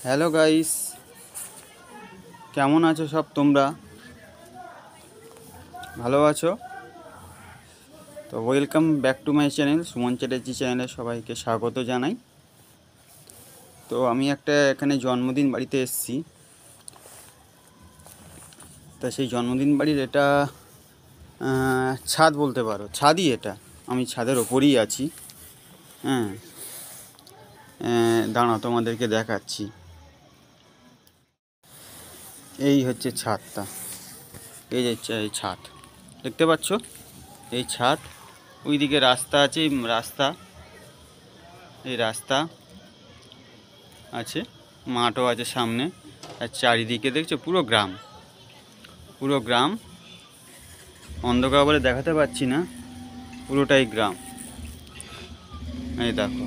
Hello guys, কেমন আছো সব? তোমরা ভালো আছো তো? Welcome back to my channel, Suman Chatterjee চ্যানেলে সবাইকে স্বাগত জানাই। তো আমি একটা এখানে জন্মদিন বাড়িতে এসেছি। তা সেই জন্মদিন বাড়ির এটা ছাদ বলতে পারো, ছাদই এটা। আমি ছাদের ওপরেই আছি। হ্যাঁ, দাঁড়াও তোমাদেরকে দেখাচ্ছি। এই হচ্ছে ছাদটা, এই যে এই ছাদ দেখতে পাচ্ছ, এই ছাদ। ওইদিকে রাস্তা আছে, এই রাস্তা আছে, মাঠও আছে সামনে। আর চারিদিকে দেখছো পুরো গ্রাম। অন্ধকার বলে দেখাতে পাচ্ছি না, পুরোটাই গ্রাম। এই দেখো,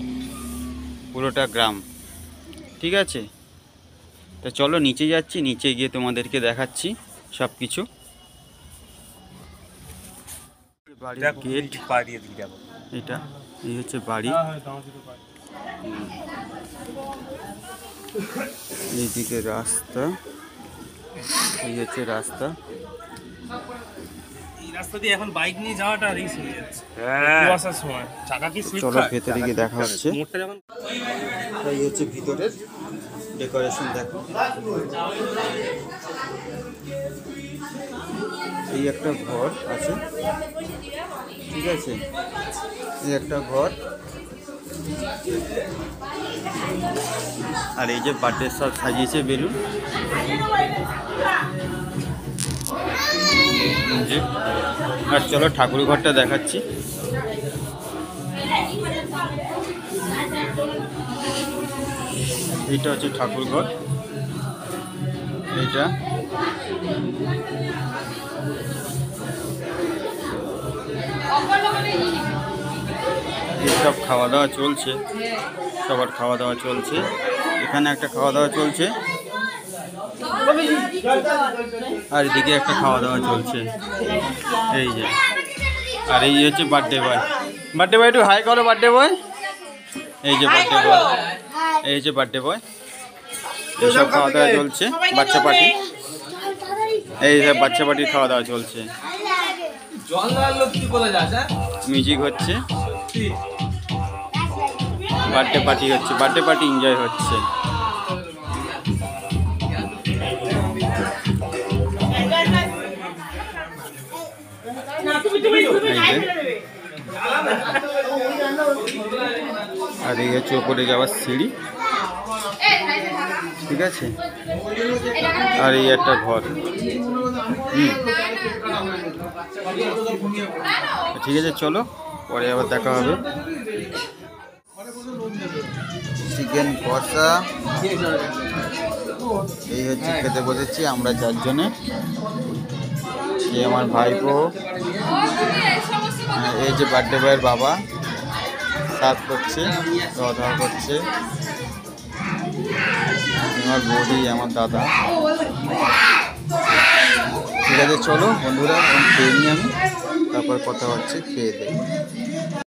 পুরোটা গ্রাম। ঠিক আছে, তা চলো নিচে যাচ্ছি, নিচে গিয়ে তোমাদেরকে দেখাচ্ছি সব কিছু। বাড়ির গেট এটা, এই হচ্ছে বাড়ি। এইদিকে রাস্তা, এই হচ্ছে রাস্তা। এই রাস্তা দিয়ে এখন বাইক নিয়ে যাওয়াটা রিস্ক হয়ে যাচ্ছে। কুয়াশার সময় চাকা কি স্লিপ চলো খায়? ভেতরে গিয়ে দেখা হচ্ছে। মোড়টা যখন এই হচ্ছে ভিতরের ডেকোরেশন, দেখো। এই একটা ঘর আছে, ঠিক আছে, এই একটা ঘর। আর এই যে বার্থডে সব সাজিয়েছে বেলুন। আর চলো ঠাকুর ঘরটা দেখাচ্ছি। এইটা হচ্ছে ঠাকুর ঘর, এইটা। এইসব খাওয়া দাওয়া চলছে, সবার খাওয়া দাওয়া চলছে। এখানে একটা খাওয়া দাওয়া চলছে, আর এদিকে একটা খাওয়া দাওয়া চলছে। এই যে, আর এই হচ্ছে বার্থডে বয়। বার্থডে বয় একটু হাই করো, বার্থডে বয়। এই যে বার্থডে বয়, এই যে বার্থডে বয়। এইসব খাওয়া দাওয়া চলছে, বাচ্চা পার্টি। এই যে বাচ্চা পার্টির খাওয়া দাওয়া চলছে, মিউজিক হচ্ছে, বার্থডে পার্টি হচ্ছে, বার্থডে পার্টি এনজয় হচ্ছে। আর এই হচ্ছে ওপরে যাওয়ার সিঁড়ি, ঠিক আছে। আর এই একটা ঘর। ঠিক আছে, চলো পরে আবার দেখা হবে। চিকেন কষা, এই হচ্ছে খেতে বসেছি আমরা চারজনে। এই আমার ভাইপো, এই যে বার্থডে বয়ের বাবা সার্ভ করছে, খাওয়া দাওয়া করছে। আমার বৌদি, আমার দাদা। ঠিক আছে, চলো বন্ধুরা, খেয়ে নিই আমি, তারপর কথা হচ্ছে, খেয়ে দেয়।